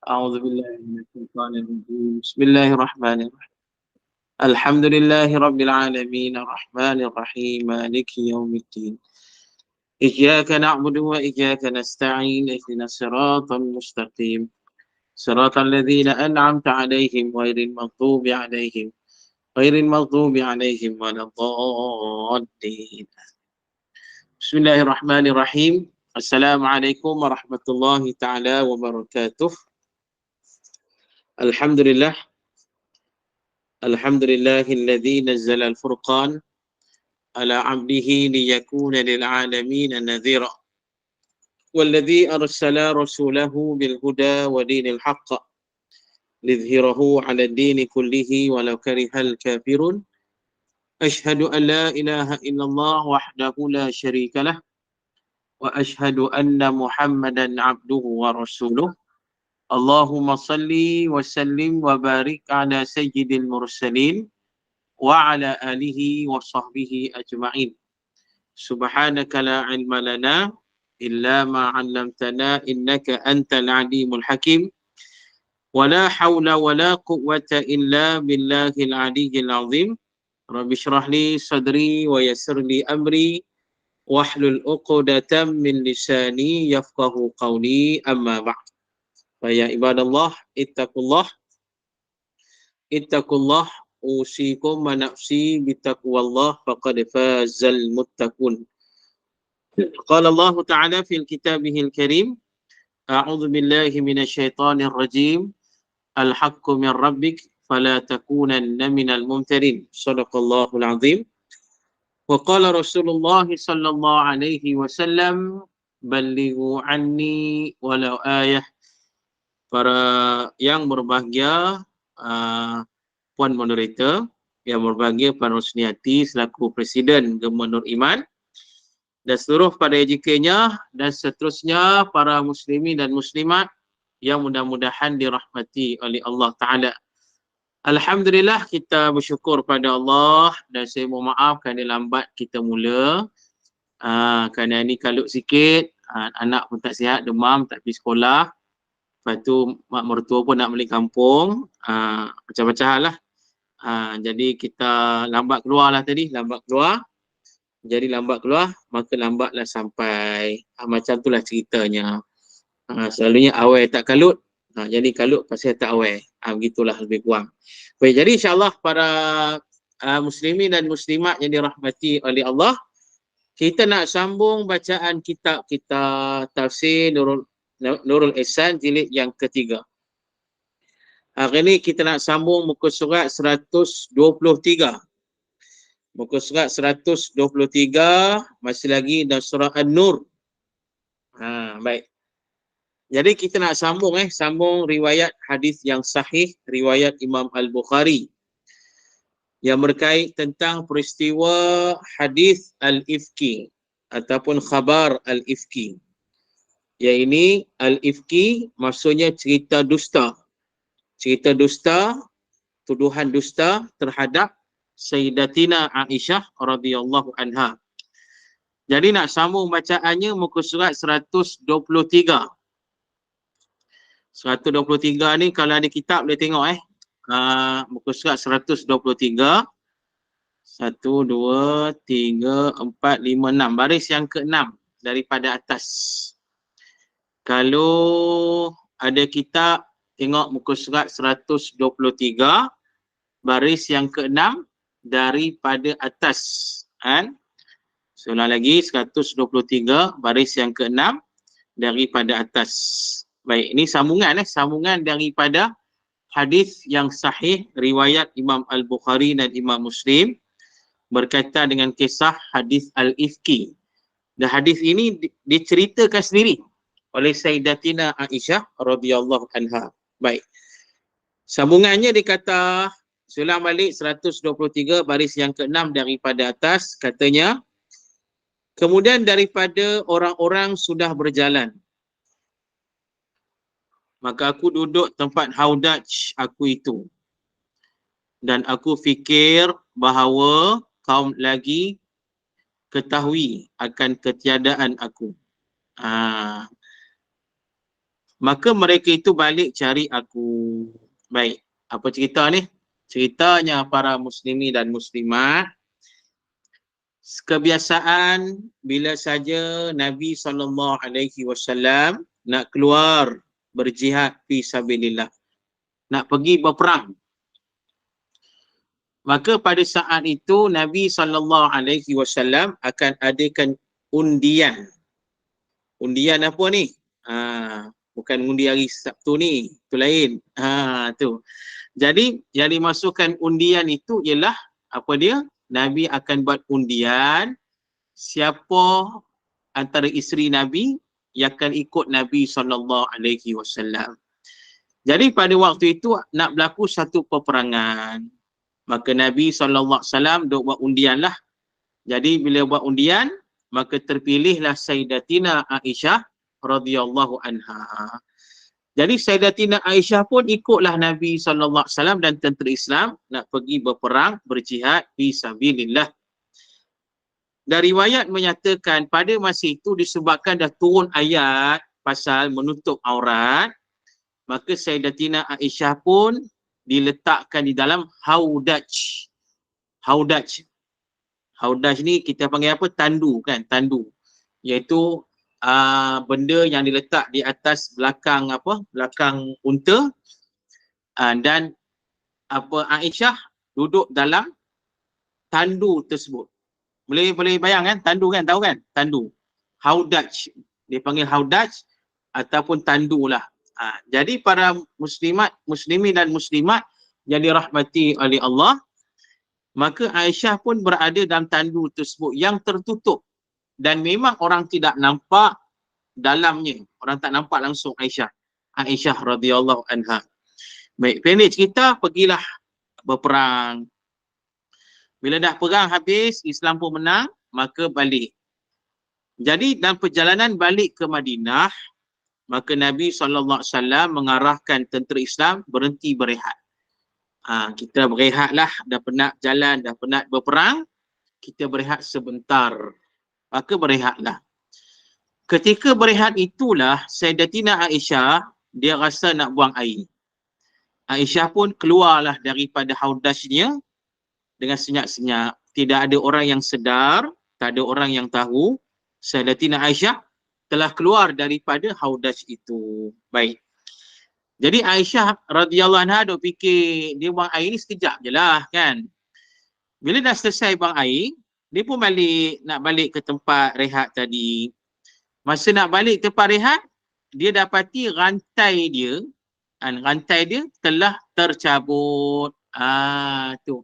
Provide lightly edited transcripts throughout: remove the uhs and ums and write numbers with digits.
أعوذ بالله من الشيطان الرجيم بسم الله الرحمن الرحيم الحمد لله رب العالمين الرحمن الرحيم مالك يوم الدين إياك نعبد وإياك نستعين اهدنا الصراط المستقيم صراط الذين أنعمت عليهم غير المغضوب عليهم ولا الضالين. بسم الله الرحمن الرحيم. السلام عليكم ورحمة الله تعالى وبركاته. Alhamdulillah, alhamdulillahilladzi nazzala al-furqan ala 'abdihi liyakuna lil 'alamin nadhira walladzi arsala rasulahu bil huda wa dinil haqq lidhhirahu 'ala ad-din kullihi walau karihal kafirun. Ashhadu an la ilaha illallah wahdahu la syarika lah wa ashhadu anna Muhammadan 'abduhu wa rasuluh. Allahumma salli wa sallim wa barik ala sayyidil mursalin wa ala alihi wa sahbihi ajma'in. Subhanaka la ilma lana illa ma 'allamtana innaka antal alimul hakim. Wa la hawla wa la quwwata illa billahil aliyyil azim. Rabbi shrah li sadri wa yassir li amri wahlul 'uqdatam min lisani yafqahu qawli, amma ba'd. Ya ibadallah, ittaqullah usikum wa nafsi bittaqwallah faqad fazal muttaqun. Qala Allah Ta'ala fil kitabihil karim, a'udzu billahi minasyaitonir rajim, al-haqqu min rabbik fala takunanna minal mumtarin. Shadaqallahul azim. Wa qala Rasulullah sallallahu alaihi wasallam, ballighu anni walau ayah. Para yang berbahagia, Puan Moderator, yang berbahagia Puan Rosniati selaku Presiden Gemma Nur Iman, dan seluruh pada EJK-nya, dan seterusnya para muslimin dan muslimat yang mudah-mudahan dirahmati oleh Allah Ta'ala. Alhamdulillah, kita bersyukur pada Allah, dan saya mohon maaf kerana lambat kita mula. Kerana ni kalut sikit, anak pun tak sihat, demam, tak pergi sekolah. Lepas tu mak mertua pun nak balik kampung, macam-macam hal lah. Jadi kita lambat keluar lah tadi, Jadi lambat keluar, maka lambatlah sampai. Macam tu lah ceritanya. Selalunya awal tak kalut, jadi kalut pasal tak awal. Begitulah lebih kurang. Baik, jadi insyaAllah para muslimin dan muslimat yang dirahmati oleh Allah, kita nak sambung bacaan kitab kita Tafsir Nurul Ihsan jilid yang ketiga. Hari ini kita nak sambung muka surat 123. Muka surat 123 masih lagi dalam surah An-Nur. Baik. Jadi kita nak sambung riwayat hadis yang sahih, riwayat Imam Al-Bukhari yang berkait tentang peristiwa hadis Al-Ifki ataupun khabar Al-Ifki. Yang ini Al-Ifki maksudnya cerita dusta. Cerita dusta, tuduhan dusta terhadap Sayyidatina Aisyah radhiyallahu anha. Jadi nak sambung bacaannya muka surat 123. 123 ni kalau ada kitab boleh tengok muka surat 123. 1, 2, 3, 4, 5, 6. Baris yang ke-6 daripada atas. Kalau ada kitab, tengok muka surat 123, baris yang ke-6 daripada atas. Ulang lagi, 123, baris yang ke-6 daripada atas. Baik, ini sambungan daripada hadis yang sahih, riwayat Imam Al-Bukhari dan Imam Muslim, berkaitan dengan kisah hadis Al-Ifki. Dan hadis ini diceritakan sendiri oleh Sayyidatina Aisyah radhiyallahu anha. Baik. Sambungannya dikata, ulang balik 123 baris yang ke-6 daripada atas, katanya, kemudian daripada orang-orang sudah berjalan, maka aku duduk tempat haudaj aku itu, dan aku fikir bahawa kaum lagi ketahui akan ketiadaan aku. Maka mereka itu balik cari aku. Baik, apa cerita ni? Ceritanya para muslimi dan muslimat, kebiasaan bila saja Nabi SAW nak keluar berjihad fi sabilillah, nak pergi berperang, maka pada saat itu Nabi SAW akan adakan undian. Undian apa ni? Bukan undi hari Sabtu ni, tu lain. Tu. Jadi yang dimasukkan undian itu ialah apa dia? Nabi akan buat undian siapa antara isteri Nabi yang akan ikut Nabi SAW. Jadi pada waktu itu nak berlaku satu peperangan. Maka Nabi SAW duk buat undian lah. Jadi bila buat undian, maka terpilihlah Sayyidatina Aisyah radhiyallahu anha. Jadi Sayyidatina Aisyah pun ikutlah Nabi SAW dan tentera Islam nak pergi berperang, berjihad fi sabilillah. Dan riwayat menyatakan pada masa itu disebabkan dah turun ayat pasal menutup aurat, maka Sayyidatina Aisyah pun diletakkan di dalam haudaj. Haudaj. Haudaj ni kita panggil apa? Tandu kan? Tandu. Iaitu benda yang diletak di atas belakang apa? Belakang unta. Dan apa, Aisyah duduk dalam tandu tersebut. Boleh bayang kan? Tandu kan? Tahu kan? Tandu. Haudaj. Dia panggil haudaj ataupun tandu lah. Jadi para muslimin dan muslimat yang dirahmati oleh Allah, maka Aisyah pun berada dalam tandu tersebut yang tertutup dan memang orang tidak nampak dalamnya. Orang tak nampak langsung Aisyah radhiyallahu anha. Baik, pendek cerita, pergilah berperang. Bila dah perang habis, Islam pun menang, maka balik. Jadi dalam perjalanan balik ke Madinah, maka Nabi SAW mengarahkan tentera Islam berhenti berehat. Kita berehatlah, dah penat jalan, dah penat berperang, kita berehat sebentar. Maka berehatlah. Ketika berehat itulah Sayyidatina Aisyah, dia rasa nak buang air. Aisyah pun keluarlah daripada haudajnya dengan senyap-senyap. Tidak ada orang yang sedar, tak ada orang yang tahu Sayyidatina Aisyah telah keluar daripada haudaj itu. Baik. Jadi Aisyah radhiyallahu anha duk fikir dia buang air ni sekejap je lah kan. Bila dah selesai buang air, dia pun nak balik ke tempat rehat tadi. Masa nak balik tempat rehat, dia dapati rantai dia telah tercabut. Tu.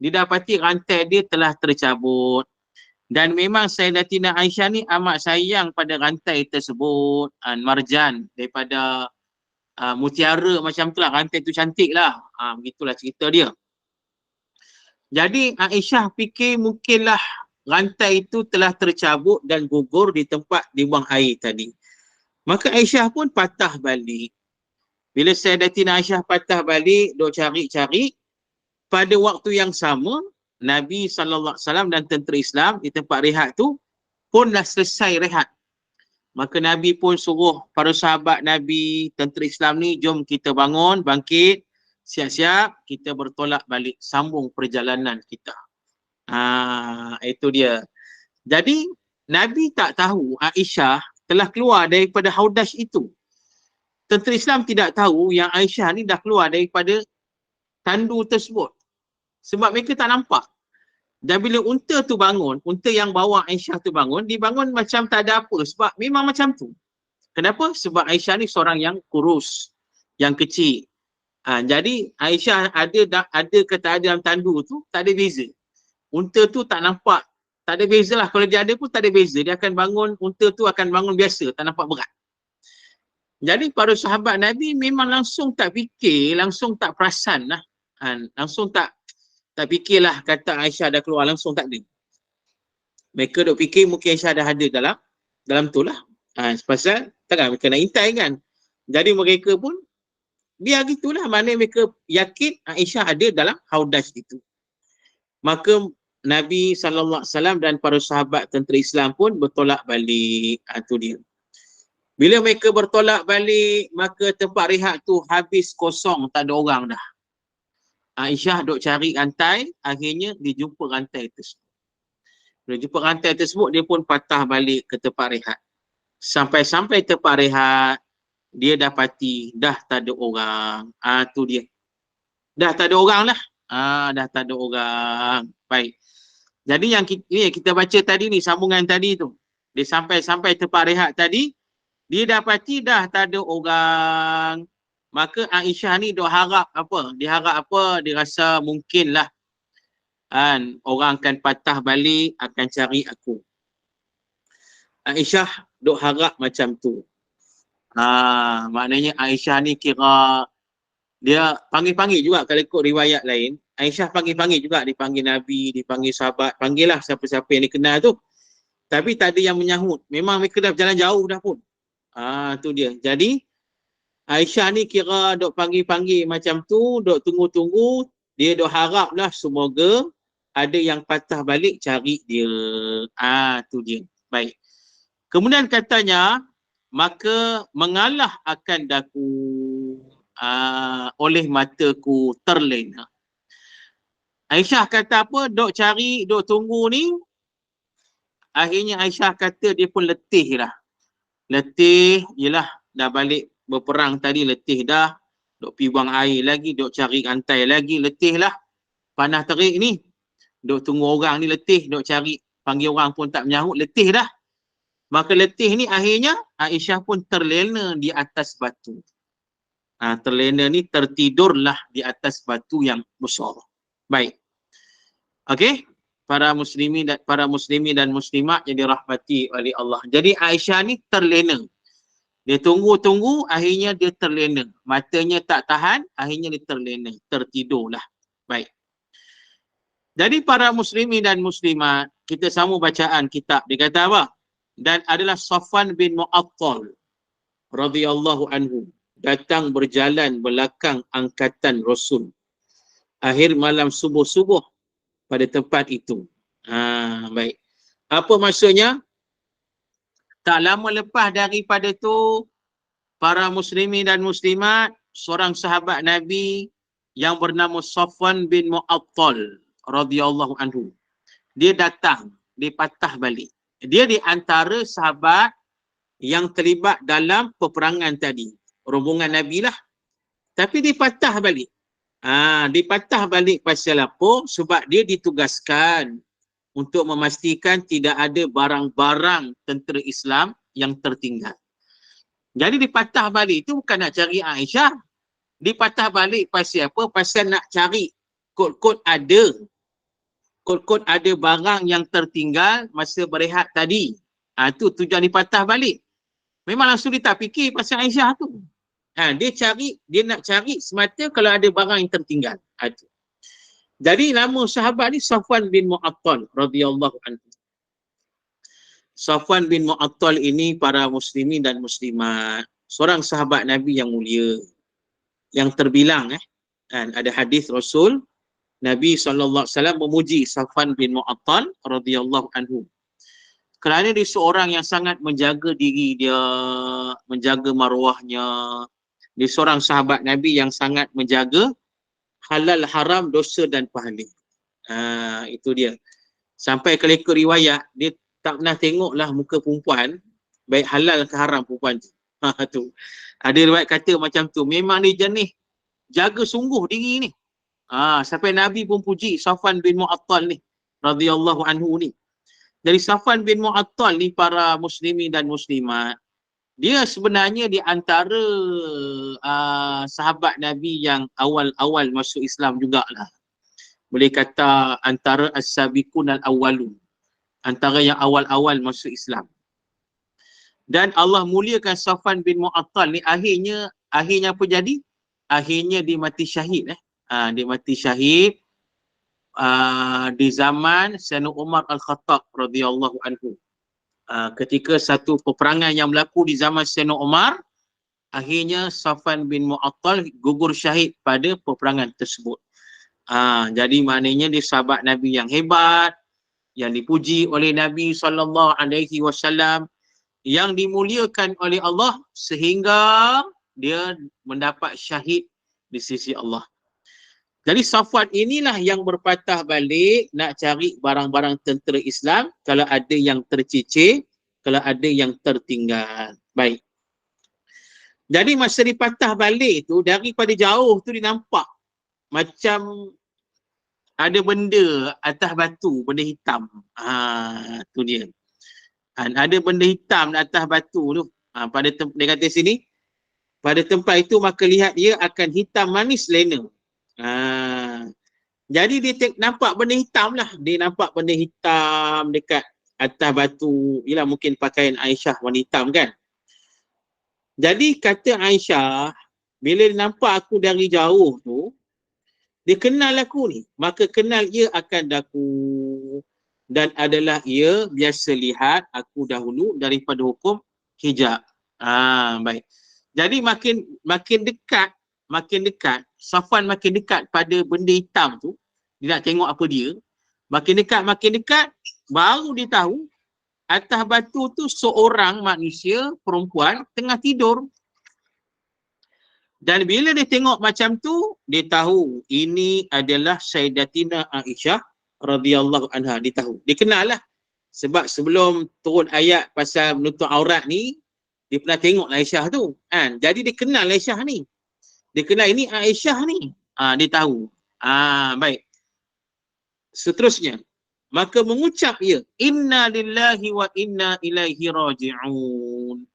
Dia dapati rantai dia telah tercabut. Dan memang Sayyidatina Aisyah ni amat sayang pada rantai tersebut. Marjan daripada mutiara macam tu lah. Rantai tu cantik lah. Begitulah cerita dia. Jadi Aisyah fikir mungkinlah rantai itu telah tercabut dan gugur di tempat dibuang air tadi. Maka Aisyah pun patah balik. Bila Sayyidatina Aisyah patah balik, dia cari-cari, pada waktu yang sama, Nabi SAW dan tentera Islam di tempat rehat tu pun dah selesai rehat. Maka Nabi pun suruh para sahabat Nabi, tentera Islam ni, jom kita bangun, bangkit, siap-siap, kita bertolak balik, sambung perjalanan kita. Itu dia. Jadi, Nabi tak tahu Aisyah telah keluar daripada haudaj itu. Tentera Islam tidak tahu yang Aisyah ni dah keluar daripada tandu tersebut. Sebab mereka tak nampak. Dan bila unta tu bangun, unta yang bawa Aisyah tu bangun, dia bangun macam tak ada apa. Sebab memang macam tu. Kenapa? Sebab Aisyah ni seorang yang kurus, yang kecil. Jadi Aisyah ada ke tak ada dalam tandu tu, tak ada beza. Unta tu tak nampak, tak ada beza lah. Kalau dia ada pun tak ada beza. Dia akan bangun, unta tu akan bangun biasa, tak nampak berat. Jadi para sahabat Nabi memang langsung tak fikir, langsung tak perasan lah. Langsung tak fikirlah kata Aisyah dah keluar, langsung tak ada. Mereka duk fikir mungkin Aisyah dah ada dalam tu lah. Pasal takkan mereka nak intai kan. Jadi mereka pun biar gitulah, mana mereka yakin Aisyah ada dalam haudaj itu. Maka Nabi SAW dan para sahabat tentera Islam pun bertolak balik. Itu dia. Bila mereka bertolak balik, maka tempat rehat tu habis kosong, tak ada orang dah. Aisyah duk cari rantai, akhirnya dia jumpa rantai tersebut. Bila jumpa rantai tersebut, dia pun patah balik ke tempat rehat. Sampai-sampai tempat rehat, dia dapati dah tak ada orang. Tu dia. Dah tak ada orang lah. Dah tak ada orang. Baik. Jadi yang kita baca tadi ni, sambungan tadi tu. Dia sampai tempat rehat tadi, dia dapati dah tak ada orang. Maka Aisyah ni duk harap apa? Dia harap apa? Dia rasa mungkinlah orang akan patah balik, akan cari aku. Aisyah duk harap macam tu. Maknanya Aisyah ni kira dia panggil-panggil juga kalau ikut riwayat lain. Aisyah panggil-panggil juga, dipanggil Nabi, dipanggil sahabat, panggil lah siapa-siapa yang dikenal tu. Tapi tak ada yang menyahut. Memang mereka dah berjalan jauh dah pun. Tu dia. Jadi Aisyah ni kira duk panggil-panggil macam tu, duk tunggu-tunggu, dia duk harap lah semoga ada yang patah balik cari dia. Tu dia. Baik. Kemudian katanya, maka mengalah akan daku oleh mataku terlena. Aisyah kata apa? Duk cari, duk tunggu ni. Akhirnya Aisyah kata dia pun letih lah. Letih, yelah, dah balik berperang tadi, letih dah. Duk pergi buang air lagi, duk cari rantai lagi, letih lah. Panas terik ni. Duk tunggu orang ni letih, duk cari. Panggil orang pun tak menyahut, letih dah. Maka letih ni akhirnya Aisyah pun terlena di atas batu. Terlena ni tertidurlah di atas batu yang besar. Baik. Okey. Para muslimin dan muslimat yang dirahmati oleh Allah. Jadi Aisyah ni terlena. Dia tunggu-tunggu, akhirnya dia terlena. Matanya tak tahan, akhirnya dia terlena. Tertidurlah. Baik. Jadi para muslimin dan muslimat, kita sambung bacaan kitab. Dia kata apa? Dan adalah Safwan bin Mu'attal radhiyallahu anhu datang berjalan belakang angkatan Rasul akhir malam subuh-subuh pada tempat itu. Baik. Apa maksudnya? Tak lama lepas daripada tu, para muslimin dan muslimat, seorang sahabat Nabi yang bernama Safwan bin Mu'attal radhiyallahu anhu, dia datang, dia patah balik. Dia di antara sahabat yang terlibat dalam peperangan tadi. Rombongan Nabi lah. Tapi dia patah balik. Dia patah balik pasal apa? Sebab dia ditugaskan untuk memastikan tidak ada barang-barang tentera Islam yang tertinggal. Jadi dia patah balik itu bukan nak cari Aisyah. Dia patah balik pasal apa? Pasal nak cari kod-kod ada. Kod-kod ada barang yang tertinggal masa berehat tadi. Itu tujuan dia patah balik. Memang langsung dia tak fikir pasal Aisyah tu. Dia nak cari semata kalau ada barang yang tertinggal. Jadi nama sahabat ni Safwan bin Mu'attal radhiyallahu anhu. Safwan bin Mu'attal ini para muslimin dan muslimat, seorang sahabat Nabi yang mulia, yang terbilang ada hadis Rasul Nabi SAW memuji Safwan bin Mu'attal radhiyallahu anhu. Kerana dia seorang yang sangat menjaga diri dia, menjaga maruahnya. Dia seorang sahabat Nabi yang sangat menjaga halal, haram, dosa dan pahala. Itu dia. Sampai kalau ikut riwayat, dia tak pernah tengoklah muka perempuan, baik halal ke haram perempuan tu. Tu. Ada riwayat kata macam tu. Memang dia jenis jaga sungguh diri ni. Sampai Nabi pun puji Safwan bin Mu'attal ni radhiyallahu anhu ni. Dari Safwan bin Mu'attal ni, para muslimin dan muslimat, dia sebenarnya di antara sahabat Nabi yang awal-awal masuk Islam jugalah. Boleh kata antara as-sabiqun al-awwalun, antara yang awal-awal masuk Islam. Dan Allah muliakan Safwan bin Mu'attal ni, akhirnya apa jadi? Akhirnya dia mati syahid. Dia mati syahid di zaman Sayyidina Umar Al-Khattab radhiyallahu anhu. Ketika satu peperangan yang berlaku di zaman Sayyidina Umar, akhirnya Safwan bin Mu'attal gugur syahid pada peperangan tersebut. Jadi maknanya dia sahabat Nabi yang hebat, yang dipuji oleh Nabi SAW, yang dimuliakan oleh Allah sehingga dia mendapat syahid di sisi Allah. Jadi Safwan inilah yang berpatah balik nak cari barang-barang tentera Islam kalau ada yang tercicir, kalau ada yang tertinggal. Baik. Jadi masa dipatah balik tu, daripada jauh tu dia nampak macam ada benda atas batu, benda hitam. Tu dia. Ada benda hitam atas batu tu. Dia kata sini, pada tempat itu maka lihat dia akan hitam manis lena. Jadi dia nampak benda hitam lah. Dia nampak benda hitam dekat atas batu. Yelah mungkin pakaian Aisyah warna hitam kan. Jadi kata Aisyah, bila dia nampak aku dari jauh tu, dia kenal aku ni. Maka kenal ia akan daku. Dan adalah ia biasa lihat aku dahulu daripada hukum hijab. Baik. Jadi makin dekat, Safwan makin dekat pada benda hitam tu, dia nak tengok apa dia. Makin dekat, baru dia tahu atas batu tu seorang manusia perempuan tengah tidur. Dan bila dia tengok macam tu, dia tahu ini adalah Sayyidatina Aisyah radhiyallahu anha. Dia tahu. Dia kenal lah. Sebab sebelum turun ayat pasal menutup aurat ni, dia pernah tengok Aisyah tu. Jadi dia kenal Aisyah ni. Dia kenal ini Aisyah ni. Dia tahu. Baik. Seterusnya. Maka mengucap ia, inna lillahi wa inna ilaihi raji'un.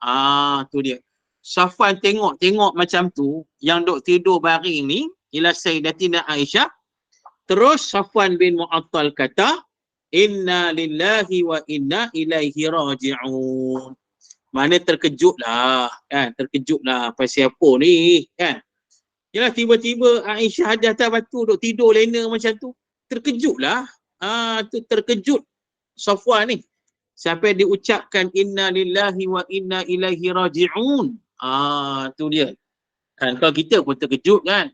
Tu dia. Safwan tengok macam tu, yang duk tidur baring ni, ialah Sayyidatina Aisyah. Terus Safwan bin Mu'attal kata, inna lillahi wa inna ilaihi raji'un. Mana terkejutlah, kan? Terkejutlah pasal apa ni, kan? Yalah tiba-tiba Aisyah ada atas batu duk tidur lena macam tu. Terkejutlah. Tu terkejut Safwan ni. Sampai diucapkan inna lillahi wa inna ilaihi raji'un. Tu dia. Kalau kita pun terkejut kan.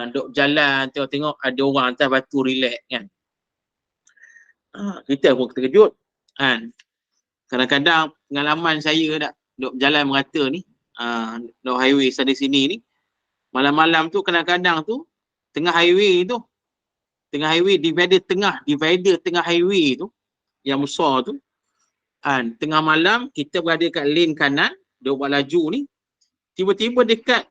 Duk jalan tengok ada orang atas batu relax kan. Kita pun terkejut. Kadang-kadang pengalaman saya dah duk jalan merata ni, duk highway sana sini ni, malam-malam tu kadang-kadang tu tengah highway divider tengah highway tu yang besar tu, tengah malam kita berada kat lane kanan, dia buat laju ni, tiba-tiba dekat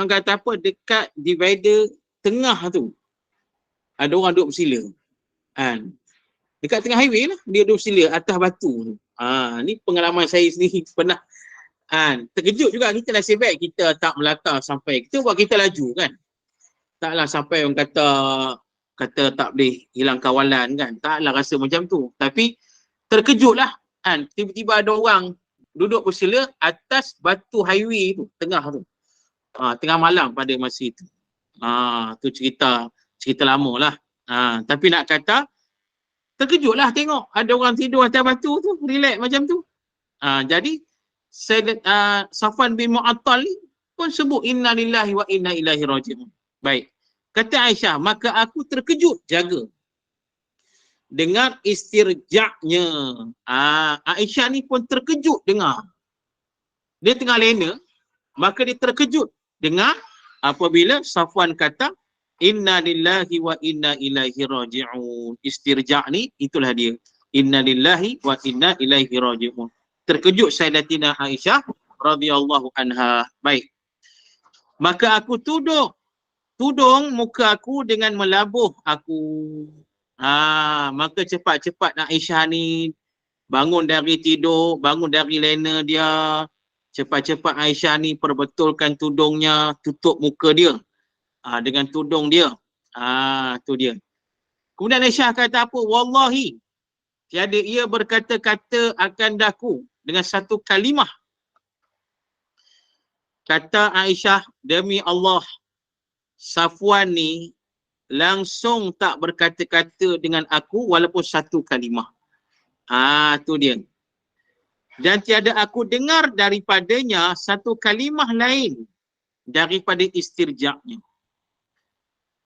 orang kata apa, dekat divider tengah tu ada orang duduk bersila. Dekat tengah highway lah, dia duduk bersila atas batu tu. Ni pengalaman saya sendiri pernah. Terkejut juga kita, nasib baik kita tak melakar sampai, kita buat kita laju kan. Taklah sampai orang kata tak boleh hilang kawalan kan. Taklah rasa macam tu. Tapi terkejutlah. Tiba-tiba ada orang duduk bersila atas batu highway tu, tengah tu. Tengah malam pada masa itu. Tu cerita lama lah. Tapi nak kata, terkejutlah tengok ada orang tidur atas batu tu, relax macam tu. Jadi Safwan bin Mu'attal ni pun sebut inna lillahi wa inna ilaihi raji'un. Baik. Kata Aisyah, maka aku terkejut jaga dengar istirja'nya. Aisyah ni pun terkejut dengar. Dia tengah lena, maka dia terkejut dengar apabila Safwan kata inna lillahi wa inna ilaihi raji'un. Istirja' ni itulah dia. Inna lillahi wa inna ilaihi raji'un. Terkejut Sayyidatina Aisyah radhiyallahu anha. Baik. Maka aku tudung muka aku dengan melabuh aku. Maka cepat-cepat Aisyah ni bangun dari tidur, bangun dari lena dia. Cepat-cepat Aisyah ni perbetulkan tudungnya, tutup muka dia dengan tudung dia. Tu dia. Kemudian Aisyah kata apa? Wallahi, tiada ia berkata-kata akan daku dengan satu kalimah. Kata Aisyah, demi Allah, Safwan ni langsung tak berkata-kata dengan aku walaupun satu kalimah. Tu dia. Dan tiada aku dengar daripadanya satu kalimah lain daripada istirja'nya.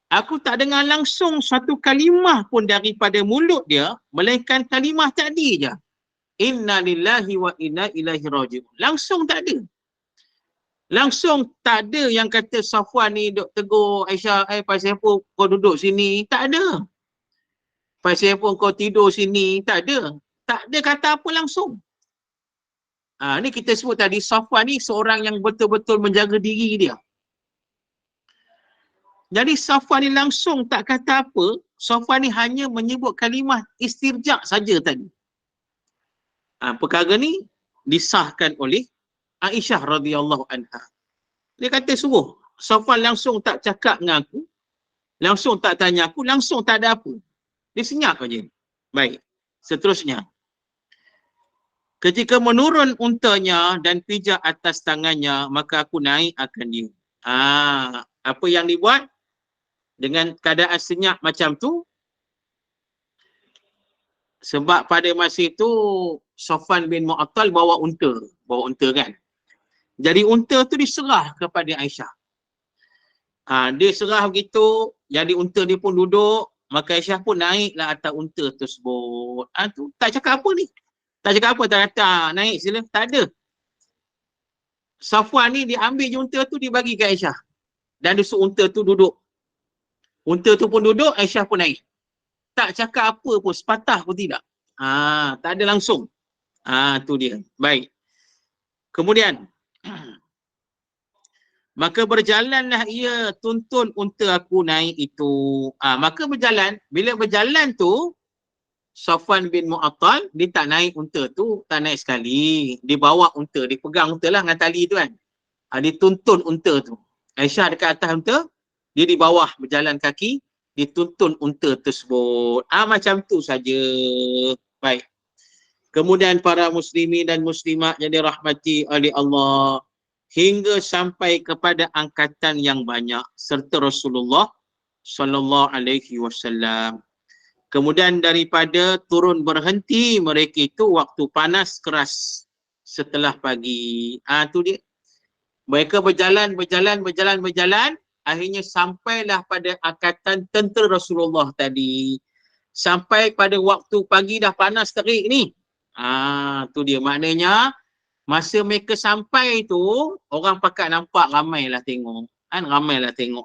Aku tak dengar langsung satu kalimah pun daripada mulut dia, melainkan kalimah tadi je. inna lillahi wa inna ilaihi raji'un. Langsung tak ada. Langsung tak ada yang kata Safwan ni duk tegur Aisyah, pasal apa kau duduk sini? Tak ada. Pasal apa kau tidur sini? Tak ada. Tak ada kata apa langsung. Ni kita sebut tadi, Safwan ni seorang yang betul-betul menjaga diri dia. Jadi Safwan ni langsung tak kata apa. Safwan ni hanya menyebut kalimah istirja' saja tadi. Perkara ni disahkan oleh Aisyah radhiyallahu anha. Dia kata suruh Safwan langsung tak cakap dengan aku, langsung tak tanya aku, langsung tak ada apa. Dia senyap aja. Baik. Seterusnya. Ketika menurun untanya dan pijak atas tangannya, maka aku naik akan dia. Apa yang dibuat dengan keadaan senyap macam tu? Sebab pada masa itu Safwan bin Mu'attal bawa unta kan. Jadi unta tu diserah kepada Aisyah. Dia serah begitu, jadi unta dia pun duduk, maka Aisyah pun naiklah atas unta tersebut. Tu tak cakap apa ni. Tak cakap apa, tak kata naik sila, tak ada. Safwan ni dia ambil je unta tu, dia bagi ke Aisyah. Dan dia suruh unta tu duduk. Unta tu pun duduk, Aisyah pun naik. Tak cakap apa pun, sepatah pun tidak. Tak ada langsung. Tu dia. Baik. Kemudian, maka berjalanlah ia tuntun unta aku naik itu. Maka berjalan. Bila berjalan tu, Safwan bin Mu'attal, dia tak naik unta tu, tak naik sekali. Dia bawa unta, dia pegang unta lah dengan tali tu kan. Dia tuntun unta tu. Aisyah dekat atas unta, dia di bawah berjalan kaki, dituntun unta tersebut. Macam tu saja. Baik. Kemudian para muslimin dan muslimat yang dirahmati oleh Allah, hingga sampai kepada angkatan yang banyak serta Rasulullah sallallahu alaihi wasallam. Kemudian daripada turun berhenti mereka itu waktu panas keras setelah pagi. Tu dia. Mereka berjalan, akhirnya sampailah pada angkatan tentera Rasulullah tadi. Sampai pada waktu pagi dah panas terik ni. Tu dia. Maknanya masa mereka sampai tu, orang pakat nampak ramailah tengok. Ramailah tengok.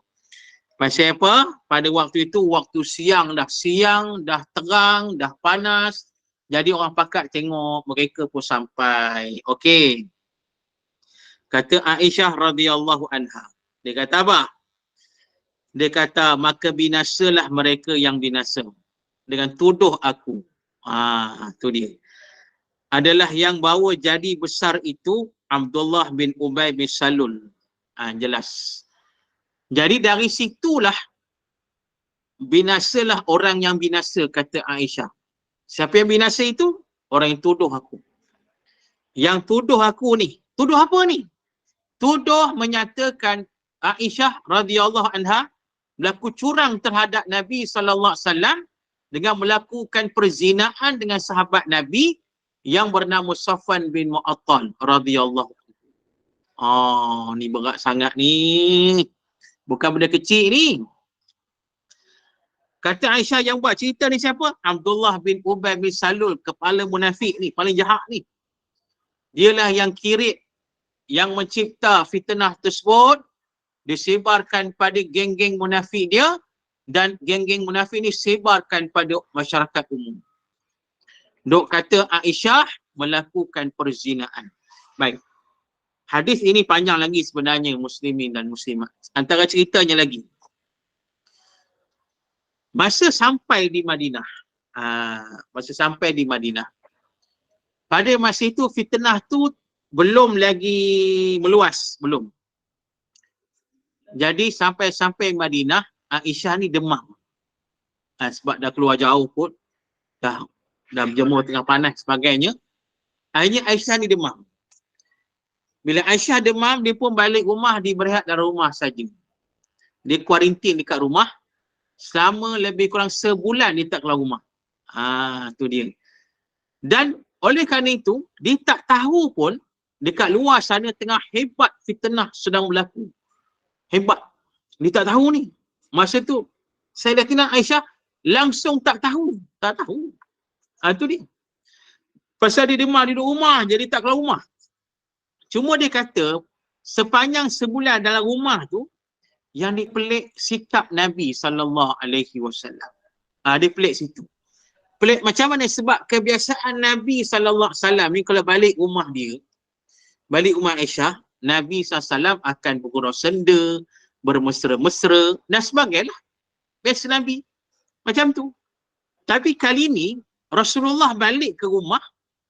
Pasal apa? Pada waktu itu, waktu siang, dah terang, dah panas. Jadi orang pakat tengok, mereka pun sampai. Okey. Kata Aisyah radhiyallahu anha. Dia kata apa? Dia kata, maka binasalah mereka yang binasa. Dengan tuduh aku. Tu dia. Adalah yang bawa jadi besar itu Abdullah bin Ubay bin Salul. Jelas. Jadi dari situlah binasalah orang yang binasa, kata Aisyah. Siapa yang binasa itu? Orang yang tuduh aku. Yang tuduh aku ni. Tuduh apa ni? Tuduh menyatakan Aisyah radhiyallahu anha berlaku curang terhadap Nabi sallallahu alaihi wasallam dengan melakukan perzinaan dengan sahabat Nabi yang bernama Safwan bin Mu'attal radhiyallahu anhu. Ni berat sangat ni. Bukan benda kecil ni. Kata Aisyah yang buat cerita ni siapa? Abdullah bin Ubay bin Salul, kepala munafik ni, paling jahat ni. Dialah yang kirit, yang mencipta fitnah tersebut, disebarkan pada geng-geng munafik dia, dan geng-geng munafik ni sebarkan pada masyarakat umum. Dok kata Aisyah melakukan perzinaan. Baik. Hadis ini panjang lagi sebenarnya, muslimin dan muslimat. Antara ceritanya lagi. Masa sampai di Madinah. Pada masa itu fitnah tu belum lagi meluas. Belum. Jadi sampai Madinah, Aisyah ni demam. Sebab dah keluar jauh pun. Dah berjemur tengah panas sebagainya. Akhirnya Aisyah ni demam. Bila Aisyah demam, dia pun balik rumah, dia berehat dalam rumah saja. Dia kuarantin dekat rumah. Selama lebih kurang sebulan dia tak keluar rumah. Tu dia. Dan oleh kerana itu, dia tak tahu pun dekat luar sana tengah hebat fitnah sedang berlaku. Hebat. Dia tak tahu ni. Masa tu, Sayyidatina Aisyah langsung tak tahu. Tak tahu. Tu dia. Pasal dia demam, dia duduk rumah, jadi tak keluar rumah. Cuma dia kata, sepanjang sebulan dalam rumah tu, yang dipelik sikap Nabi SAW. Dia pelik situ. Pelik macam mana? Sebab kebiasaan Nabi SAW ni kalau balik rumah dia, balik rumah Aisyah, Nabi SAW akan bergurau senda, bermesra-mesra dan sebagainya. Biasa Nabi. Macam tu. Tapi kali ni, Rasulullah balik ke rumah,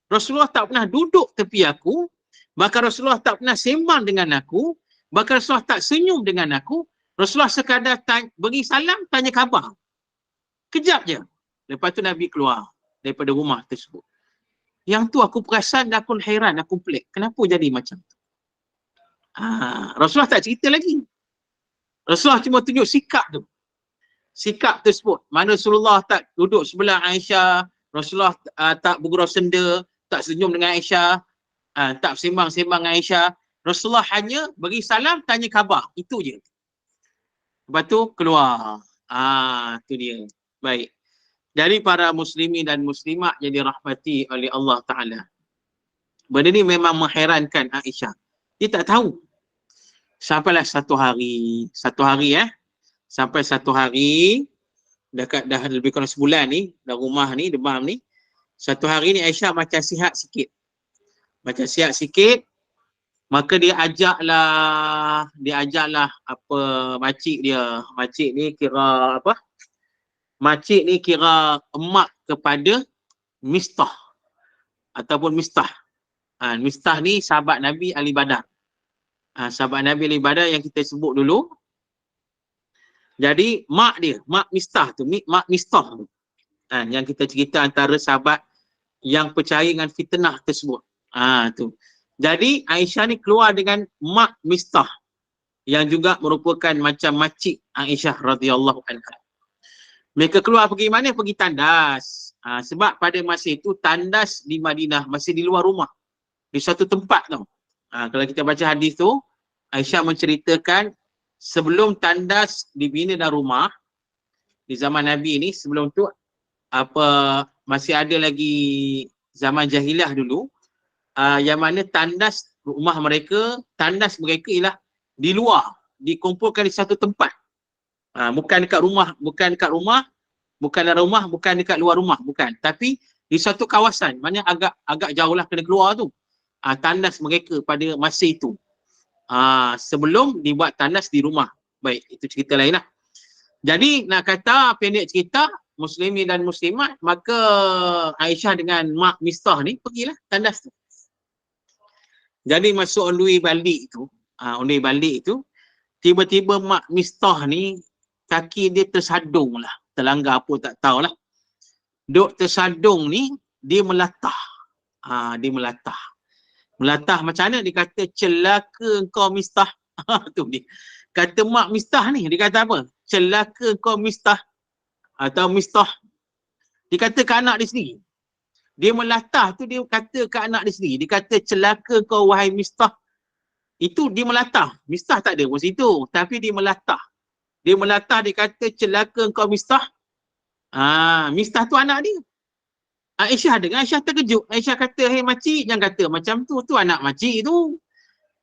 Rasulullah tak pernah duduk tepi aku, bahkan Rasulullah tak pernah sembang dengan aku, bahkan Rasulullah tak senyum dengan aku, Rasulullah sekadar bagi salam, tanya khabar. Kejap je. Lepas tu Nabi keluar daripada rumah tersebut. Yang tu aku perasan dan aku hairan, aku pelik. Kenapa jadi macam tu? Rasulullah tak cerita lagi. Rasulullah cuma tunjuk sikap tu. Sikap tersebut. Mana Rasulullah tak duduk sebelah Aisyah, Rasulullah tak bergurau senda, tak senyum dengan Aisyah, tak sembang-sembang dengan Aisyah. Rasulullah hanya bagi salam, tanya khabar. Itu je. Lepas tu keluar. Itu dia. Baik. Dari para muslimin dan muslimat yang dirahmati oleh Allah Ta'ala. Benda ni memang mengherankan Aisyah. Dia tak tahu. Sampailah satu hari, sampai satu hari, dah lebih kurang sebulan ni, dah rumah ni, demam ni. Satu hari ni Aisyah macam sihat sikit. Maka dia ajaklah apa makcik dia. Makcik ni kira apa? Makcik ni kira emak kepada Mistah ataupun Mistah. Mistah ni sahabat Nabi ahli Badar. Sahabat Nabi ahli Badar yang kita sebut dulu. Jadi mak dia, mak Mistah tu, mak Mistah tu. Yang kita cerita antara sahabat yang percaya dengan fitnah tersebut. Tu. Jadi Aisyah ni keluar dengan mak Mistah yang juga merupakan macam makcik Aisyah radhiyallahu anha. Mereka keluar pergi mana? Pergi tandas. Sebab pada masa itu tandas di Madinah masih di luar rumah. Di satu tempat tau. Kalau kita baca hadis tu, Aisyah menceritakan sebelum tandas dibina dalam rumah, di zaman Nabi ni, sebelum tu masih ada lagi zaman jahiliah dulu, yang mana tandas rumah mereka, tandas mereka ialah di luar, dikumpulkan di satu tempat. Bukan dekat rumah, bukan dalam rumah, bukan dekat luar rumah, bukan. Tapi di satu kawasan, mana agak jauh lah kena keluar tu. Tandas mereka pada masa itu. Sebelum dibuat tandas di rumah. Baik, itu cerita lain lah. Jadi nak kata pendek cerita, muslimin dan muslimat, maka Aisyah dengan mak Mistah ni pergilah tandas tu. Jadi masuk on the way balik tu, tiba-tiba mak Mistah ni kaki dia tersadung lah. Terlanggar apa tak tahulah. Duk tersadung ni, dia melatah. Dia melatah. Melatah macam mana? Dia kata, celaka kau Mistah. Tu dia. Kata mak Mistah ni, dia kata apa? Celaka kau Mistah. Atau Mistah. Dia kata ke anak dia sendiri. Dia melatah tu, dia kata ke anak dia sendiri. Dia kata, celaka kau wahai Mistah. Itu dia melatah. Mistah tak ada pun situ. Tapi dia melatah. Dia melatah, dia kata, celaka kau Mistah. Mistah tu anak dia. Aisyah dengar, Aisyah terkejut. Aisyah kata, hei makcik, jangan kata macam tu. Tu anak makcik tu.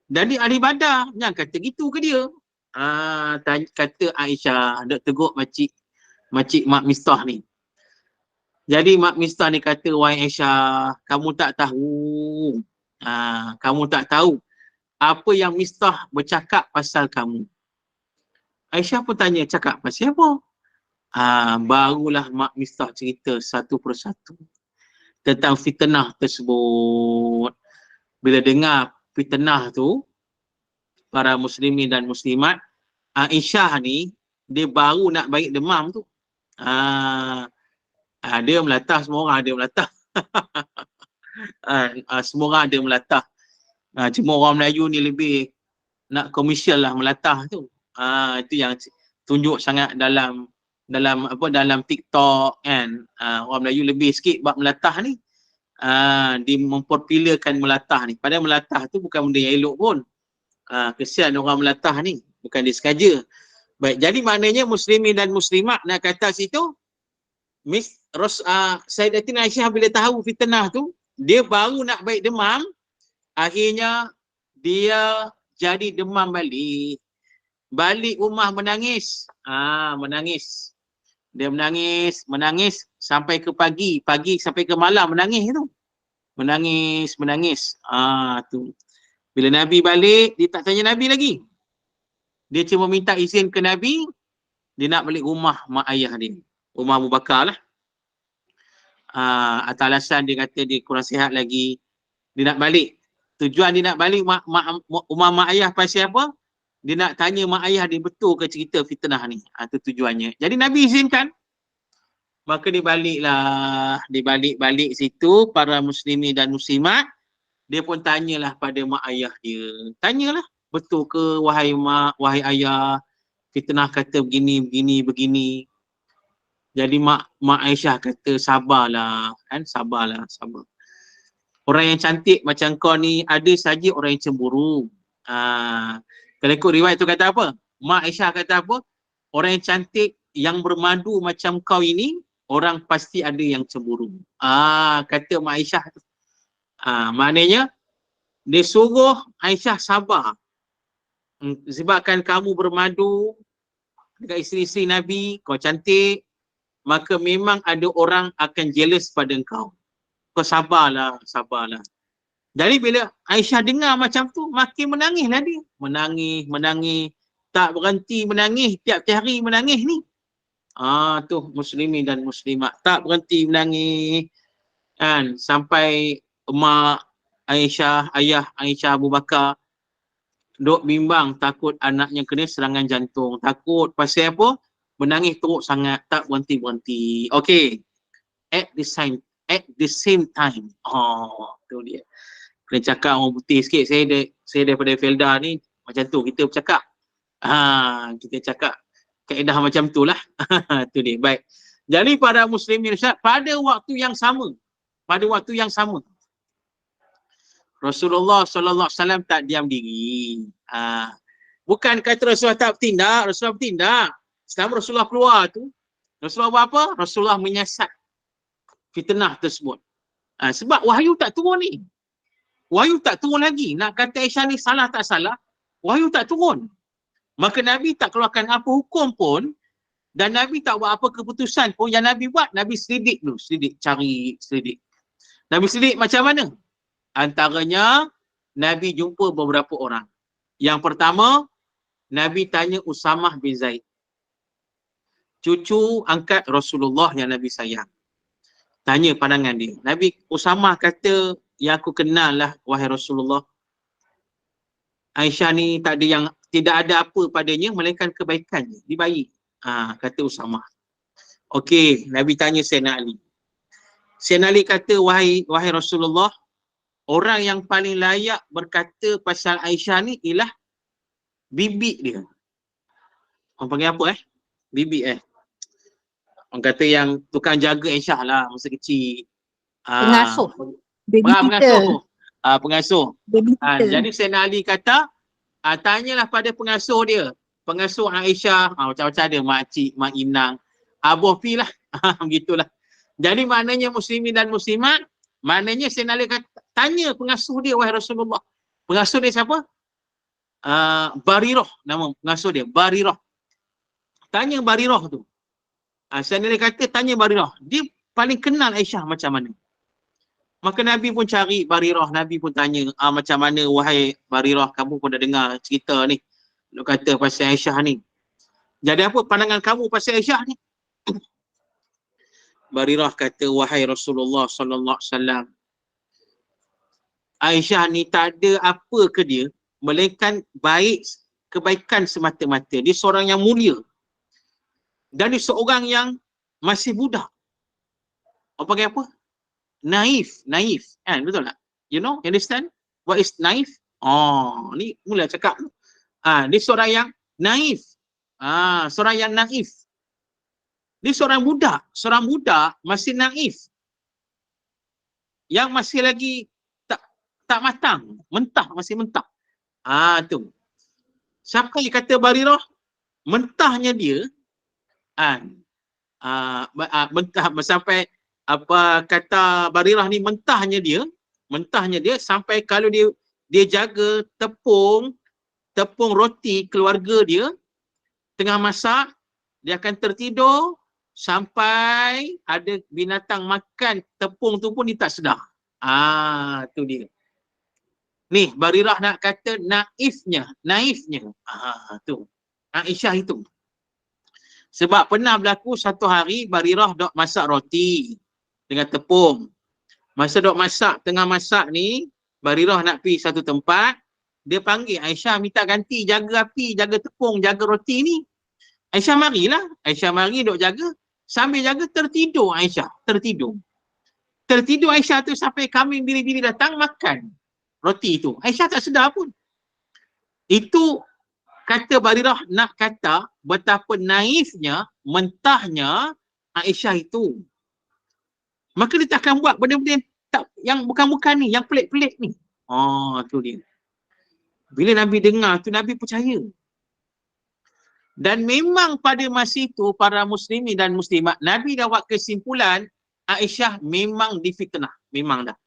Dan dia ahli Badar. Jangan kata gitu ke dia. Kata Aisyah, dok tegur makcik mak Mistah ni. Jadi mak Mistah ni kata, wahai Aisyah, kamu tak tahu. Kamu tak tahu apa yang Mistah bercakap pasal kamu. Aisyah pun tanya, cakap pasal apa? Barulah mak Mistah cerita satu persatu tentang fitnah tersebut. Bila dengar fitnah tu, para muslimin dan muslimat, Aisyah ni, dia baru nak baik demam tu. Dia melatah, semua orang ada melatah. Semua orang ada melatah. Cuma orang Melayu ni lebih nak komersial lah melatah tu. Itu yang tunjuk sangat dalam TikTok kan. Orang Melayu lebih sikit buat melatah ni. Dia mempopularkan melatah ni. Padahal melatah tu bukan benda yang elok pun. Kesian orang melatah ni. Bukan dia sengaja. Baik, jadi maknanya muslimin dan muslimat nak kata situ, Sayyidatina Aisyah bila tahu fitnah tu, Dia baru nak baik demam, akhirnya dia jadi demam balik. Balik rumah menangis. Menangis. Dia menangis sampai ke pagi sampai ke malam menangis tu. Menangis. Tu. Bila Nabi balik, dia tak tanya Nabi lagi. Dia cuma minta izin ke Nabi, dia nak balik rumah mak ayah dia. Rumah Abu Bakar lah. Atas alasan dia kata dia kurang sihat lagi, dia nak balik. Tujuan dia nak balik rumah mak ayah pasal apa? Dia nak tanya mak ayah dia betul ke cerita fitnah ni. Itu tujuannya. Jadi Nabi izinkan. Maka dia baliklah. Dia balik situ, para muslimin dan muslimat, dia pun tanyalah pada mak ayah dia. Tanyalah, betul ke wahai mak, wahai ayah, fitnah kata begini. Jadi mak Aisyah kata sabarlah, kan, sabar. Orang yang cantik macam kau ni ada saja orang yang cemburu. Kalau ikut riwayat tu kata apa? Mak Aisyah kata apa? Orang yang cantik yang bermadu macam kau ini, orang pasti ada yang cemburu. Kata mak Aisyah tu. Maknanya dia suruh Aisyah sabar. Sebabkan kamu bermadu dekat isteri-isteri Nabi, kau cantik, maka memang ada orang akan jealous pada kau. Kau sabarlah. Jadi bila Aisyah dengar macam tu, makin menangislah dia. Menangis. Tak berhenti menangis, tiap-tiap hari menangis ni. Tu muslimin dan muslimat. Tak berhenti menangis. Kan? Sampai mak Aisyah, ayah Aisyah Abu Bakar, duk bimbang takut anaknya kena serangan jantung. Takut pasal apa? Menangis teruk sangat, tak berhenti-berhenti. Okay. At the same time. Tu dia. Kena cakap orang putih sikit. Saya daripada Felda ni, macam tu kita bercakap. Kita cakap kaedah macam tu lah. Tu dia. Baik. Jadi para muslimin, pada waktu yang sama, Rasulullah SAW tak diam diri. Bukan kata Rasulullah tak bertindak, Rasulullah bertindak. Setelah Rasulullah keluar tu, Rasulullah buat apa? Rasulullah menyiasat fitnah tersebut. Sebab wahyu tak turun ni. Wahyu tak turun lagi. Nak kata Aisyah ni salah tak salah, wahyu tak turun. Maka Nabi tak keluarkan apa hukum pun, dan Nabi tak buat apa keputusan pun. Yang Nabi buat, Nabi selidik dulu. Selidik. Nabi selidik macam mana? Antaranya, Nabi jumpa beberapa orang. Yang pertama, Nabi tanya Usamah bin Zaid, cucu angkat Rasulullah yang Nabi sayang. Tanya pandangan dia. Nabi Usamah kata, yang aku kenal lah wahai Rasulullah, Aisyah ni tidak ada apa padanya melainkan kebaikannya. Dia baik. Kata Usamah. Okey, Nabi tanya Sayyidina Ali. Sayyidina Ali kata, wahai Rasulullah, orang yang paling layak berkata pasal Aisyah ni ialah bibi dia. Orang panggil apa Bibi Orang kata yang tukang jaga Aisyah lah masa kecil. Pengasuh. Babysitter. Pengasuh. Jadi Sayyidina Ali kata, tanyalah pada pengasuh dia. Pengasuh Aisyah, macam-macam ada, makcik, mak Inang, Abu Fi lah. Begitulah. Jadi maknanya muslimin dan muslimat, maknanya Sayyidina Ali kata, tanya pengasuh dia, wahai Rasulullah. Pengasuh dia siapa? Barirah, nama pengasuh dia, Barirah. Tanya Barirah tu. Sayyidina Ali kata, tanya Barirah. Dia paling kenal Aisyah macam mana. Maka Nabi pun cari Barirah, Nabi pun tanya, macam mana wahai Barirah, kamu pun dah dengar cerita ni, nak kata pasal Aisyah ni. Jadi apa pandangan kamu pasal Aisyah ni? Barirah kata, wahai Rasulullah sallallahu alaihi wasallam, Aisyah ni tak ada apa ke dia, melainkan kebaikan semata-mata. Dia seorang yang mulia. Dan dia seorang yang masih budak. Apa panggil apa? Naif, kan, betul tak? You understand what is naif? Ni mula cakap. Dia seorang yang naif. Seorang yang naif. Dia seorang budak masih naif. Yang masih lagi tak matang, masih mentah. Tu. Siapa yang kata Barirah? Mentahnya dia, mentah sampai apa kata Barirah ni mentahnya dia sampai kalau dia jaga tepung roti keluarga dia tengah masak, dia akan tertidur sampai ada binatang makan tepung tu pun dia tak sedar. Tu dia. Ni Barirah nak kata naifnya. Tu. Aisyah itu. Sebab pernah berlaku satu hari Barirah dok masak roti dengan tepung. Masa dok masak, tengah masak ni, Barirah nak pergi satu tempat, dia panggil Aisyah minta ganti jaga api, jaga tepung, jaga roti ni. Aisyah marilah. Aisyah mari dok jaga, sambil jaga tertidur Aisyah, tertidur Aisyah tu sampai kambing bili-bili datang makan roti tu. Aisyah tak sedar pun. Itu kata Barirah nak kata betapa naifnya, mentahnya Aisyah itu. Maka dia tak akan buat benda-benda yang bukan-bukan ni, yang pelik-pelik ni. Tu dia. Bila Nabi dengar tu, Nabi percaya. Dan memang pada masa itu, para muslimin dan muslimat, Nabi dah buat kesimpulan, Aisyah memang difitnah. Memang dah.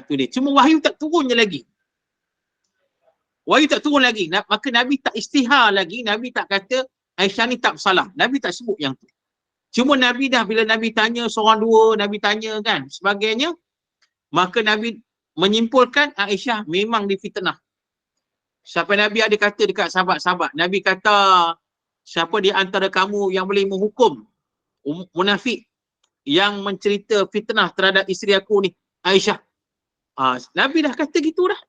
Tu dia. Cuma wahyu tak turun je lagi. Maka Nabi tak istihar lagi. Nabi tak kata Aisyah ni tak bersalah. Nabi tak sebut yang tu. Cuma Nabi dah, bila Nabi tanya seorang dua, Nabi tanya kan sebagainya, maka Nabi menyimpulkan Aisyah memang difitnah. Sampai Nabi ada kata dekat sahabat-sahabat, Nabi kata, siapa di antara kamu yang boleh menghukum munafik yang mencerita fitnah terhadap isteri aku ni, Aisyah. Nabi dah kata gitu dah.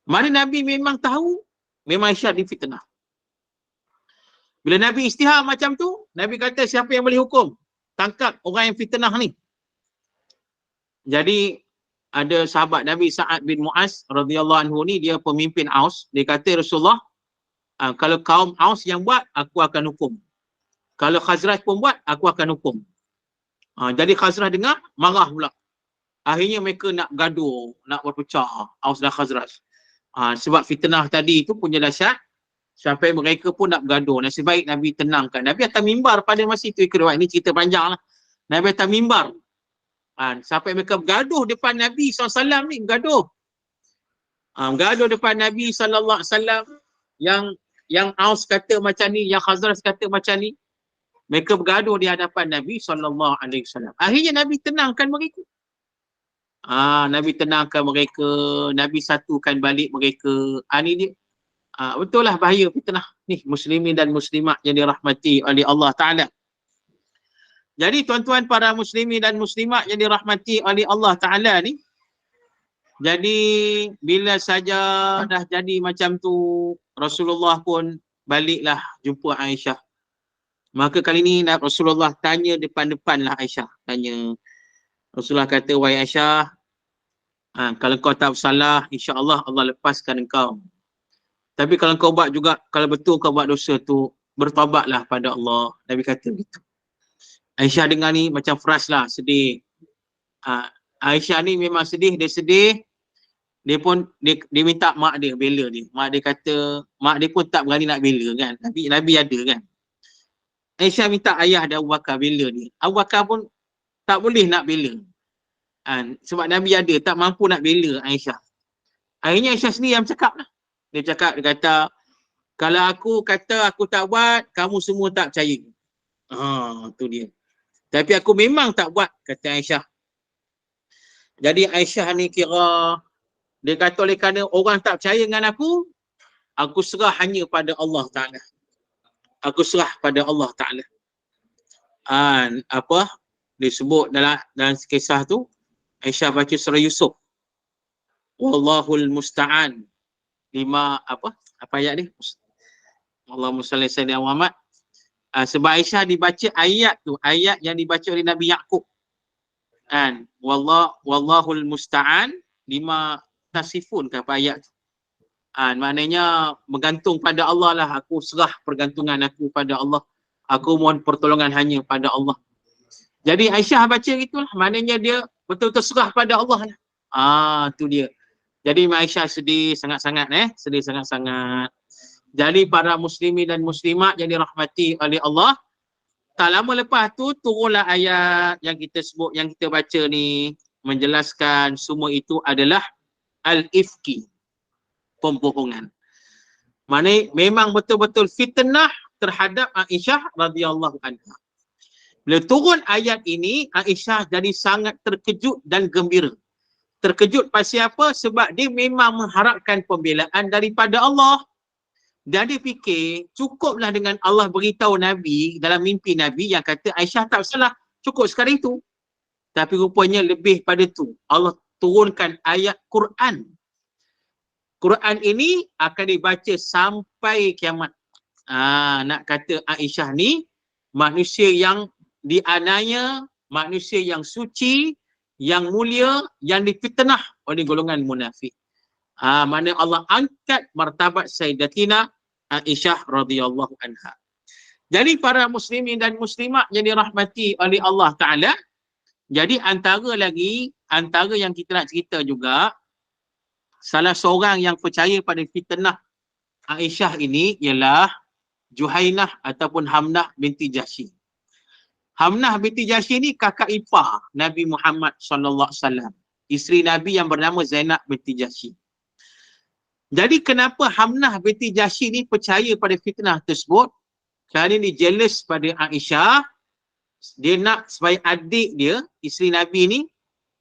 Mana Nabi memang tahu, memang Aisyah difitnah. Bila Nabi istihar macam tu, Nabi kata siapa yang boleh hukum? Tangkap orang yang fitnah ni. Jadi ada sahabat Nabi Sa'ad bin Mu'az radhiyallahu anhu ni, dia pemimpin Aus. Dia kata Rasulullah, kalau kaum Aus yang buat, aku akan hukum. Kalau Khazraj pun buat, aku akan hukum. Jadi Khazraj dengar, marah pula. Akhirnya mereka nak gaduh, nak berpecah, Aus dan Khazraj. Sebab fitnah tadi itu punya dahsyat, sampai mereka pun nak bergaduh. Nasib baik Nabi tenangkan. Nabi atas mimbar pada masa itu, ikut riwayat ni cerita panjang lah. Nabi atas mimbar. Sampai mereka bergaduh depan Nabi SAW ni, bergaduh. Bergaduh depan Nabi SAW. Yang Aus kata macam ni, yang Khazraj kata macam ni. Mereka bergaduh di hadapan Nabi SAW. Akhirnya Nabi tenangkan mereka. Nabi tenangkan mereka, Nabi satukan balik mereka. Ni dia. Betul lah bahaya fitnah ni, muslimin dan muslimat yang dirahmati oleh Allah Ta'ala. Jadi tuan-tuan para muslimin dan muslimat yang dirahmati oleh Allah Ta'ala ni, jadi bila saja dah jadi macam tu, Rasulullah pun baliklah jumpa Aisyah. Maka kali ni Rasulullah tanya depan-depan lah Aisyah. Tanya. Rasulullah kata, wahai Aisyah, kalau kau tak bersalah, insya-Allah Allah lepaskan engkau. Tapi kalau kau buat juga, kalau betul kau buat dosa tu, bertaubatlah pada Allah. Nabi kata begitu. Aisyah dengar ni macam frust lah, sedih. Aisyah ni memang sedih, dia sedih. Dia pun, dia minta mak dia, bela dia. Mak dia kata, mak dia pun tak berani nak bela kan. Nabi ada kan. Aisyah minta ayah dan Abu Bakar bela dia. Abu Bakar pun tak boleh nak bela. Sebab Nabi ada, tak mampu nak bela Aisyah. Akhirnya Aisyah sendiri yang cakap lah. Dia cakap, dia kata, kalau aku kata aku tak buat, kamu semua tak percaya. Tu dia. Tapi aku memang tak buat, kata Aisyah. Jadi Aisyah ni kira, dia kata oleh kerana orang tak percaya dengan aku serah hanya pada Allah Ta'ala. Aku serah pada Allah Ta'ala. Disebut dalam kisah tu, Aisyah baca surah Yusuf. Wallahul musta'an. Apa ayat ni? Allahumma salli ala Muhammad. Sebab Aisyah dibaca ayat tu, ayat yang dibaca oleh Nabi Yaqub. Wallahul musta'an lima tasifun ke apa ayat tu. Maknanya bergantung pada Allah lah. Aku serah pergantungan aku pada Allah. Aku mohon pertolongan hanya pada Allah. Jadi Aisyah baca gitulah. Maknanya dia betul-betul serah pada Allah lah. Tu dia. Jadi Aisyah sedih sangat-sangat sedih sangat-sangat. Jadi para muslimin dan muslimat yang dirahmati oleh Allah, Tak lama lepas tu turunlah ayat yang kita sebut, yang kita baca ni, menjelaskan semua itu adalah al-ifki, pembohongan. Maknanya memang betul-betul fitnah terhadap Aisyah radhiyallahu anha. Bila turun ayat ini, Aisyah jadi sangat terkejut dan gembira. Terkejut pasal apa? Sebab dia memang mengharapkan pembelaan daripada Allah. Dan dia fikir, cukuplah dengan Allah beritahu Nabi dalam mimpi Nabi yang kata Aisyah tak salah. Cukup sekali itu. Tapi rupanya lebih pada tu. Allah turunkan ayat Quran. Quran ini akan dibaca sampai kiamat. Nak kata Aisyah ni manusia yang dianiaya, manusia yang suci, yang mulia, yang difitnah oleh golongan munafik. Mana Allah angkat martabat Sayyidatina Aisyah radhiyallahu anha. Jadi para muslimin dan muslimat yang dirahmati oleh Allah Ta'ala, jadi antara yang kita nak cerita juga, salah seorang yang percaya pada fitnah Aisyah ini ialah Juhainah ataupun Hamnah binti Jahsy. Hamnah binti Jahsy ni kakak ipar Nabi Muhammad sallallahu alaihi wasallam. Isteri Nabi yang bernama Zainab binti Jahsy. Jadi kenapa Hamnah binti Jahsy ni percaya pada fitnah tersebut? Kerana dia jealous pada Aisyah. Dia nak supaya adik dia, isteri Nabi ni,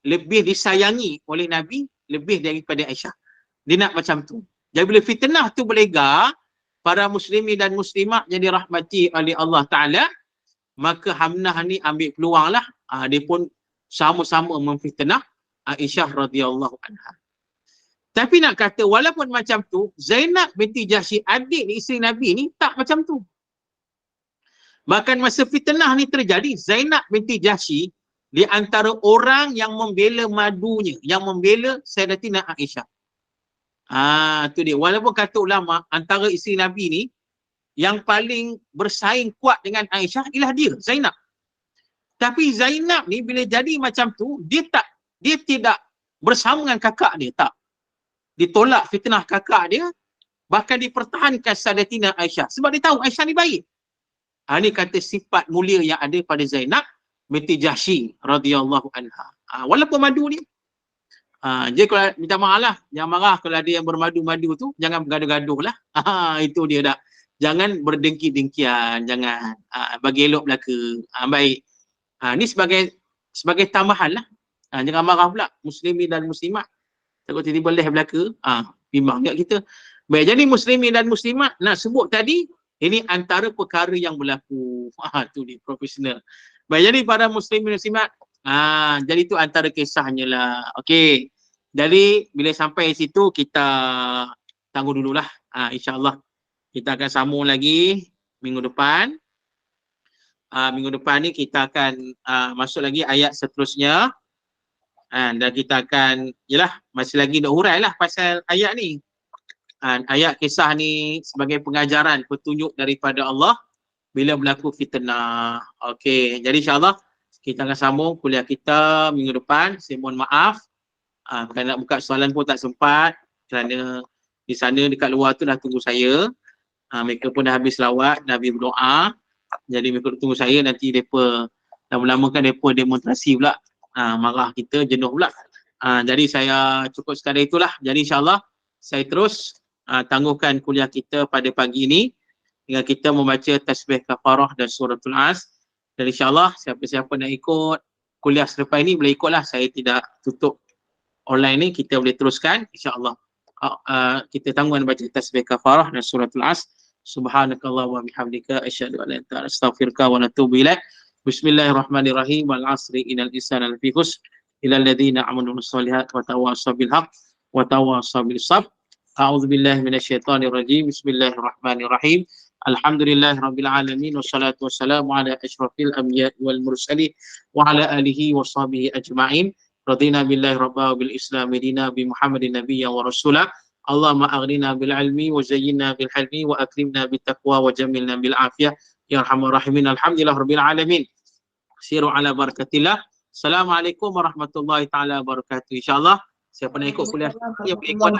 lebih disayangi oleh Nabi lebih daripada Aisyah. Dia nak macam tu. Jadi bila fitnah tu berlegar, para muslimin dan muslimat yang dirahmati oleh Allah Ta'ala, maka Hamnah ni ambil peluang lah. Dia pun sama-sama memfitnah Aisyah radhiyallahu anha. Tapi nak kata walaupun macam tu, Zainab binti Jahsy, adik isteri Nabi ni, tak macam tu. Bahkan masa fitnah ni terjadi, Zainab binti Jahsy di antara orang yang membela madunya, yang membela Sayyidatina Aisyah. Tu dia. Walaupun kata ulama, antara isteri Nabi ni, yang paling bersaing kuat dengan Aisyah ialah dia, Zainab. Tapi Zainab ni bila jadi macam tu, dia tidak bersama dengan kakak dia, tak. Ditolak fitnah kakak dia, bahkan dipertahankan Sayyidatina Aisyah. Sebab dia tahu Aisyah ni baik. Ini kata sifat mulia yang ada pada Zainab binti Jahsy radhiyallahu anha. Walaupun madu ni, dia kalau minta maaf lah, jangan marah kalau ada yang bermadu-madu tu, jangan bergaduh-gaduh lah. Itu dia dah. Jangan berdengki-dengkian, jangan bagi elok belaka. Baik. Ni sebagai tambahan lah. Jangan marah pula muslimin dan muslimat. Takut tiba-tiba leh belaka. Bimbang kat kita. Baik, jadi muslimin dan muslimat nak sebut tadi, ini antara perkara yang berlaku. Tu dia, profesional. Baik, jadi para muslimin dan muslimat, jadi itu antara kisahnya lah. Okey. Jadi bila sampai situ kita tangguh dululah. InsyaAllah kita akan sambung lagi minggu depan. Minggu depan ni kita akan masuk lagi ayat seterusnya. Dan kita akan, masih lagi nak hurai lah pasal ayat ni. Ayat kisah ni sebagai pengajaran, petunjuk daripada Allah bila berlaku fitnah. Okey, jadi insyaAllah kita akan sambung kuliah kita minggu depan. Saya mohon maaf kerana nak buka soalan pun tak sempat kerana di sana dekat luar tu dah tunggu saya. Mereka pun dah habis selawat, dah habis berdoa. Jadi mereka tunggu saya, nanti mereka lama-lama kan mereka demonstrasi pula. Marah kita, jenuh pula. Jadi saya cukup sekadar itulah. Jadi insyaAllah saya terus tangguhkan kuliah kita pada pagi ini dengan kita membaca tasbih kafarah dan suratul As. Dan insyaAllah siapa-siapa nak ikut kuliah selepas ini boleh ikutlah. Saya tidak tutup online ni, kita boleh teruskan insyaAllah. Kita tangguhkan baca tasbih kafarah dan suratul As. Subhanakallah wa bihamdika asyhadu an la ilaha illa anta astaghfiruka wa atubu ilaik. Bismillahirrahmanirrahim. Wal asri innal insana lafi khusr illa alladziina amanu wa sholihat wa tawassaw bil haqq wa tawassaw bis sabr. A'udzu billahi minasyaitonir rajim. Bismillahirrahmanirrahim. Alhamdulillahirabbil alamin wassalatu wassalamu ala asyrafil anbiya'i wal mursalin wa ala alihi wa sahbihi ajma'in. Radina billahi rabba bil islam dina bi Muhammadin nabiyyan wa rasula. Allahumma aghnina bil ilmi wa zayyinna bil hilmi wa akrimna bit taqwa wa jamilna bil afiyah ya arhamar rahimin. Alhamdulillahirabbil alamin. Siru ala barakatillah. Assalamualaikum warahmatullahi taala wabarakatuh. Insyaallah siapa nak ikut kuliah, ya boleh ikut.